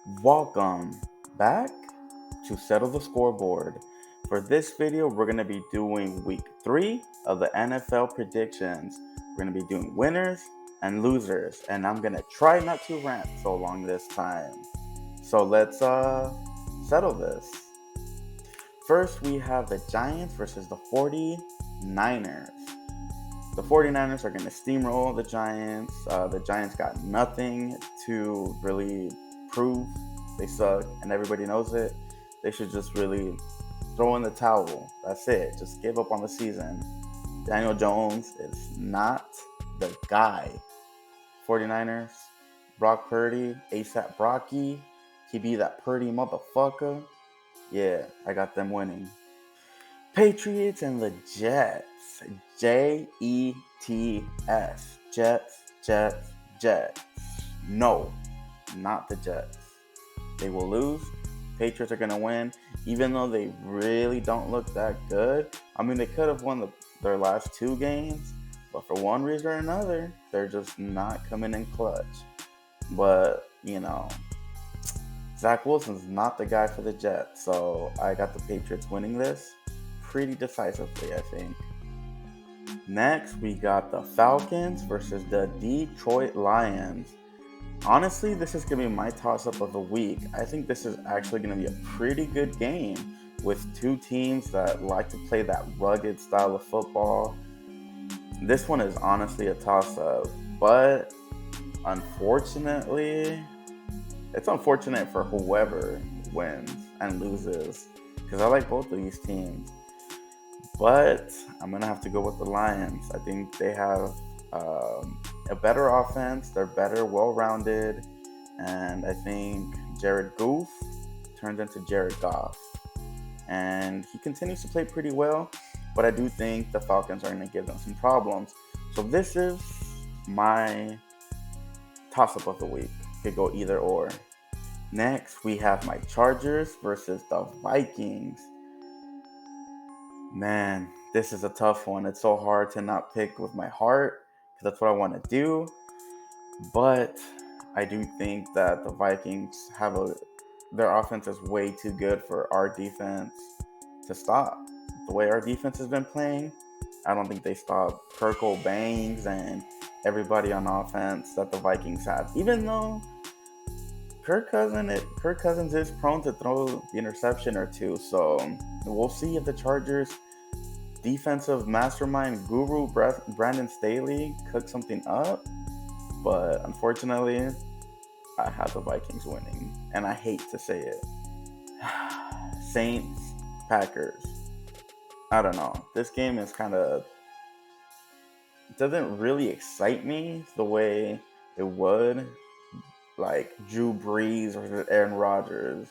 Welcome back to Settle the Scoreboard. For this video, we're going to be doing week 3 of the NFL predictions. We're going to be doing winners and losers, and I'm going to try not to rant so long this time. So let's settle this. First, we have the Giants versus the 49ers. The 49ers are going to steamroll the Giants. The Giants got nothing to really prove. They suck, and everybody knows it. They should just really throw in the towel. That's it. Just give up on the season. Daniel Jones is not the guy. 49ers, Brock Purdy, ASAP Brocky. He be that Purdy motherfucker. Yeah, I got them winning. Patriots and the Jets. Jets. Jets, Jets, Jets. No, not the Jets. They will lose. Patriots are going to win, even though they really don't look that good. I mean, they could have won their last 2 games, but for one reason or another, they're just not coming in clutch. But, Zach Wilson's not the guy for the Jets, so I got the Patriots winning this pretty decisively, I think. Next, we got the Falcons versus the Detroit Lions. Honestly, this is going to be my toss-up of the week. I think this is actually going to be a pretty good game with 2 teams that like to play that rugged style of football. This one is honestly a toss-up, but unfortunately, it's unfortunate for whoever wins and loses because I like both of these teams. But I'm going to have to go with the Lions. I think they have a better offense. They're better, well-rounded. And I think Jared Goff turns into Jared Goff. And he continues to play pretty well. But I do think the Falcons are going to give them some problems. So this is my toss-up of the week. Could go either or. Next, we have my Chargers versus the Vikings. Man, this is a tough one. It's so hard to not pick with my heart because that's what I want to do. But I do think that the Vikings their offense is way too good for our defense to stop. The way our defense has been playing, I don't think they stop Kirk Bangs and everybody on offense that the Vikings have. Even though Kirk Cousins is prone to throw the interception or two, so we'll see if the Chargers defensive mastermind guru Brandon Staley cook something up. But unfortunately, I have the Vikings winning, and I hate to say it. Saints, Packers. I don't know. This game is doesn't really excite me the way it would, like Drew Brees or Aaron Rodgers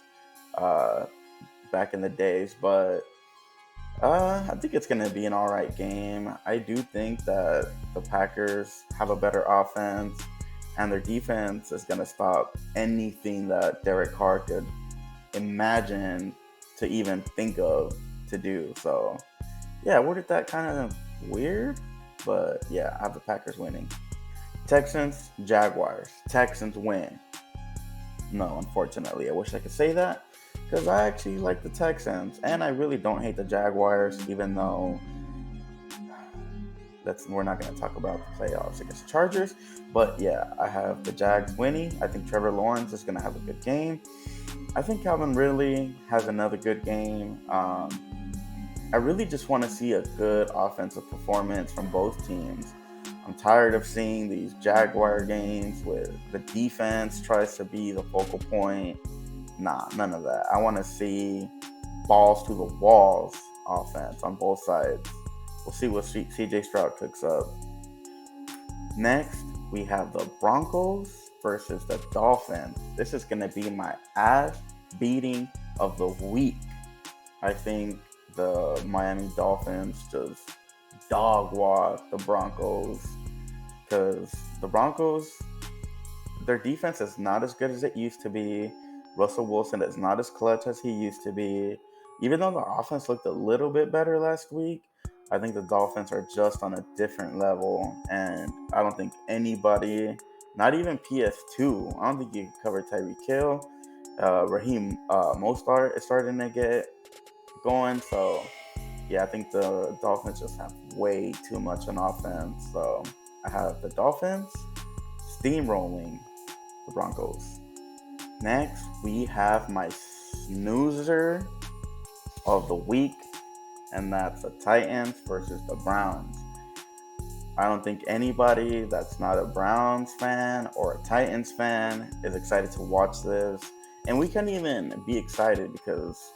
uh, back in the days. But I think it's going to be an all right game. I do think that the Packers have a better offense, and their defense is going to stop anything that Derek Carr could imagine to even think of to do. So, yeah, worded that kind of weird, but yeah, I have the Packers winning. Texans, Jaguars. Texans win. No, unfortunately, I wish I could say that because I actually like the Texans, and I really don't hate the Jaguars, even though we're not going to talk about the playoffs against the Chargers. But yeah, I have the Jags winning. I think Trevor Lawrence is going to have a good game. I think Calvin Ridley has another good game. I really just want to see a good offensive performance from both teams. I'm tired of seeing these Jaguar games where the defense tries to be the focal point. Nah, none of that. I want to see balls to the walls offense on both sides. We'll see what CJ Stroud cooks up. Next, we have the Broncos versus the Dolphins. This is going to be my ass beating of the week. I think the Miami Dolphins just dog walk the Broncos because the Broncos, their defense is not as good as it used to be. Russell Wilson is not as clutch as he used to be. Even though the offense looked a little bit better last week, I think the Dolphins are just on a different level. And I don't think anybody, not even PS2, I don't think you can cover Tyreek Hill. Raheem Mostert is starting to get going. So yeah, I think the Dolphins just have way too much on offense. So I have the Dolphins steamrolling the Broncos. Next, we have my snoozer of the week, and that's the Titans versus the Browns. I don't think anybody that's not a Browns fan or a Titans fan is excited to watch this. And we can't even be excited because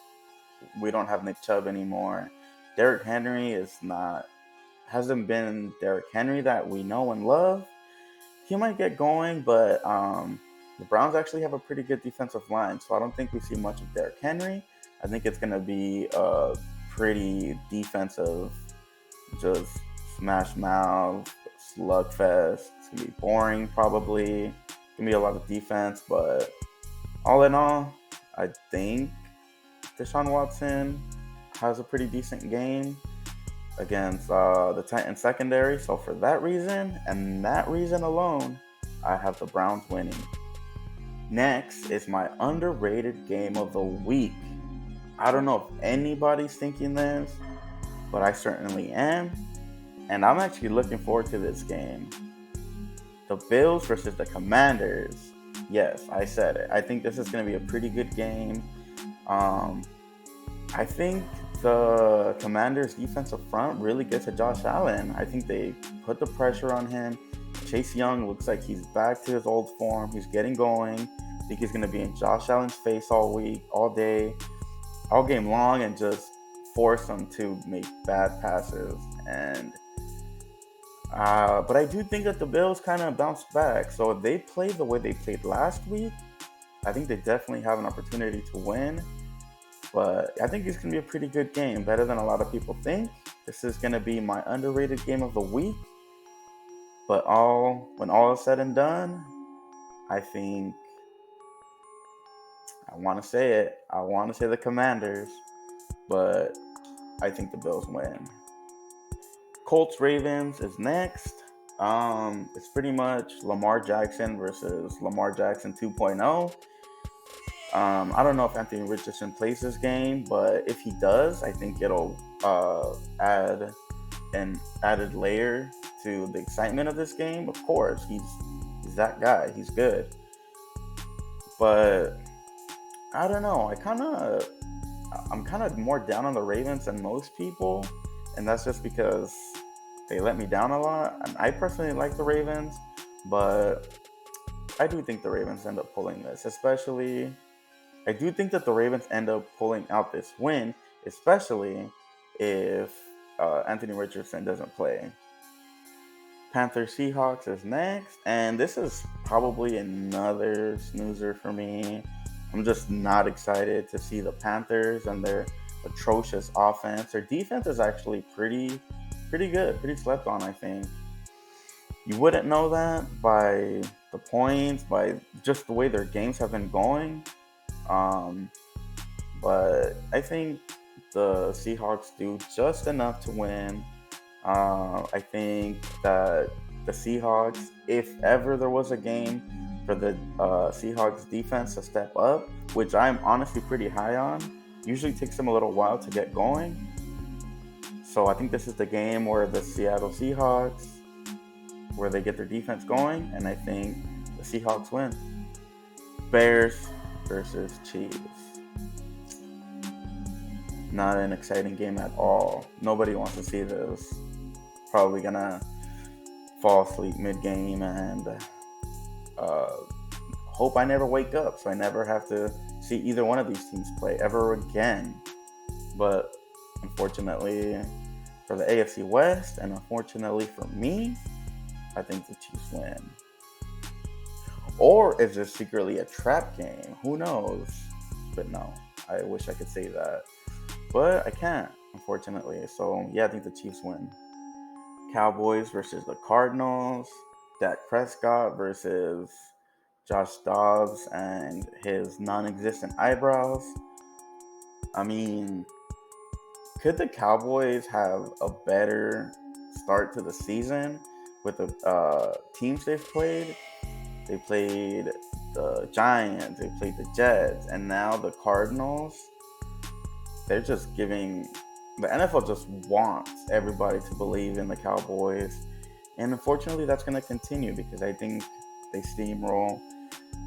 we don't have Nick Chubb anymore. Derrick Henry hasn't been Derrick Henry that we know and love. He might get going, but the Browns actually have a pretty good defensive line, so I don't think we see much of Derrick Henry. I think it's going to be a pretty defensive, just smash mouth, slugfest. It's going to be boring, probably. It's going to be a lot of defense, but all in all, I think Deshaun Watson has a pretty decent game against the Titans secondary. So for that reason and that reason alone, I have the Browns winning. Next is my underrated game of the week. I don't know if anybody's thinking this, but I certainly am. And I'm actually looking forward to this game. The Bills versus the Commanders. Yes, I said it. I think this is going to be a pretty good game. I think the Commanders' defensive front really gets to Josh Allen. I think they put the pressure on him. Chase Young looks like he's back to his old form. He's getting going. I think he's going to be in Josh Allen's face all week, all day, all game long, and just force him to make bad passes. And but I do think that the Bills kind of bounced back. So if they play the way they played last week, I think they definitely have an opportunity to win. But I think it's going to be a pretty good game, better than a lot of people think. This is going to be my underrated game of the week. But when all is said and done, I think I want to say it. I want to say the Commanders, but I think the Bills win. Colts Ravens is next. It's pretty much Lamar Jackson versus Lamar Jackson 2.0. I don't know if Anthony Richardson plays this game, but if he does, I think it'll add an added layer to the excitement of this game. Of course, he's that guy. He's good, but I don't know. I'm kind of more down on the Ravens than most people, and that's just because they let me down a lot. And I personally like the Ravens, but I do think the Ravens end up pulling this, especially. I do think that the Ravens end up pulling out this win, especially if Anthony Richardson doesn't play. Panthers Seahawks is next, and this is probably another snoozer for me. I'm just not excited to see the Panthers and their atrocious offense. Their defense is actually pretty good, pretty slept on, I think. You wouldn't know that by the points, by just the way their games have been going. But I think the Seahawks do just enough to win. I think that the Seahawks, if ever there was a game for the Seahawks defense to step up, which I'm honestly pretty high on, usually takes them a little while to get going. So I think this is the game where the Seattle Seahawks, where they get their defense going, and I think the Seahawks win. Bears versus Chiefs. Not an exciting game at all. Nobody wants to see this. Probably gonna fall asleep mid-game and hope I never wake up so I never have to see either one of these teams play ever again. But unfortunately for the AFC West, and unfortunately for me, I think the Chiefs win. Or is this secretly a trap game? Who knows? But no, I wish I could say that. But I can't, unfortunately. So yeah, I think the Chiefs win. Cowboys versus the Cardinals. Dak Prescott versus Josh Dobbs and his non-existent eyebrows. I mean, could the Cowboys have a better start to the season with the teams they've played? They played the Giants, they played the Jets, and now the Cardinals. They're just giving the NFL just wants everybody to believe in the Cowboys, and unfortunately, that's going to continue because I think they steamroll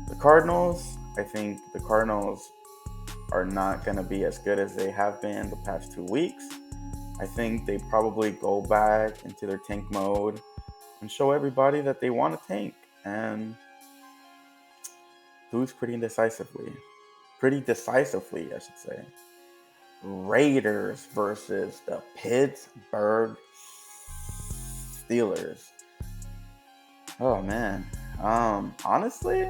the Cardinals. I think the Cardinals are not going to be as good as they have been the past 2 weeks. I think they probably go back into their tank mode and show everybody that they want to tank and lose pretty decisively. Pretty decisively, I should say. Raiders versus the Pittsburgh Steelers. Oh man. Honestly,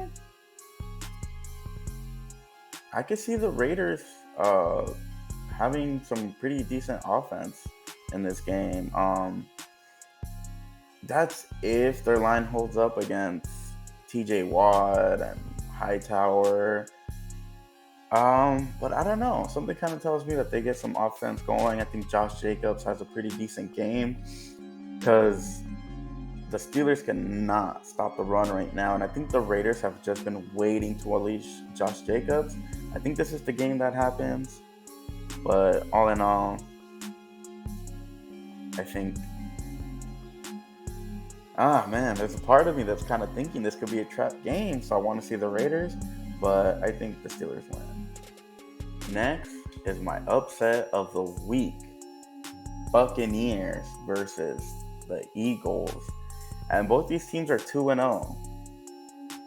I could see the Raiders having some pretty decent offense in this game. That's if their line holds up against TJ Watt and Hightower. But I don't know. Something kind of tells me that they get some offense going. I think Josh Jacobs has a pretty decent game because the Steelers cannot stop the run right now. And I think the Raiders have just been waiting to unleash Josh Jacobs. I think this is the game that happens. But all in all, I think, there's a part of me that's kind of thinking this could be a trap game. So I want to see the Raiders, but I think the Steelers win. Next is my upset of the week. Buccaneers versus the Eagles. And both these teams are 2-0,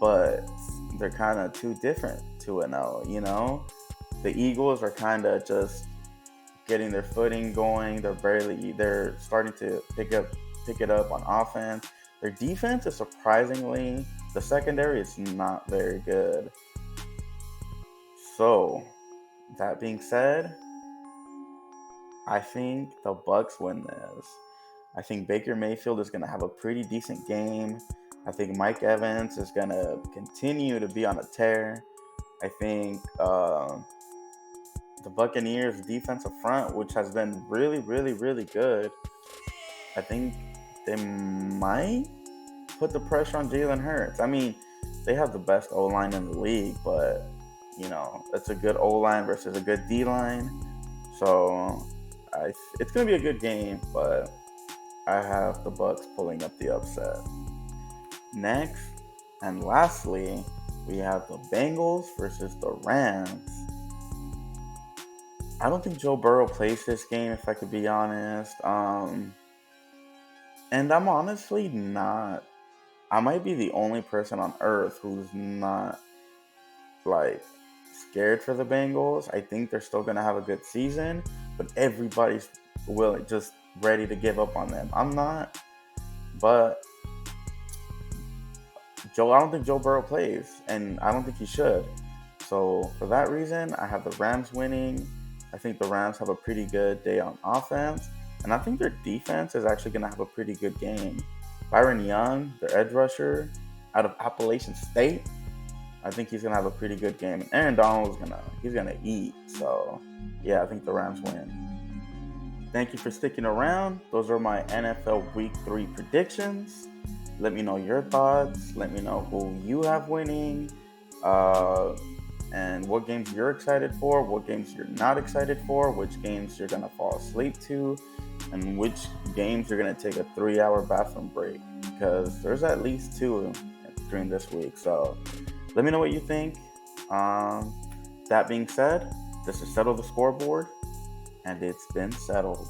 but they're kind of two different 2-0, you know? The Eagles are kind of just getting their footing going. They're starting to pick it up on offense. Their defense is surprisingly, the secondary is not very good. So, that being said, I think the Bucs win this. I think Baker Mayfield is going to have a pretty decent game. I think Mike Evans is going to continue to be on a tear. I think the Buccaneers defensive front, which has been really, really, really good, I think they might put the pressure on Jalen Hurts. I mean, they have the best O-line in the league, but, it's a good O-line versus a good D-line. So it's going to be a good game, but I have the Bucs pulling up the upset. Next, and lastly, we have the Bengals versus the Rams. I don't think Joe Burrow plays this game, if I could be honest. And I'm honestly not. I might be the only person on earth who's not scared for the Bengals. I think they're still gonna have a good season, but everybody's just ready to give up on them. I'm not, but I don't think Joe Burrow plays, and I don't think he should. So for that reason, I have the Rams winning. I think the Rams have a pretty good day on offense, and I think their defense is actually gonna have a pretty good game. Byron Young, their edge rusher, out of Appalachian State, I think he's gonna have a pretty good game. And Aaron Donald's gonna eat. So yeah, I think the Rams win. Thank you for sticking around. Those are my NFL Week 3 predictions. Let me know your thoughts. Let me know who you have winning, and what games you're excited for, what games you're not excited for, which games you're gonna fall asleep to, and which games you're gonna take a 3-hour bathroom break, because there's at least 2 during this week. So let me know what you think. That being said, this is Settle the Scoreboard, and it's been settled.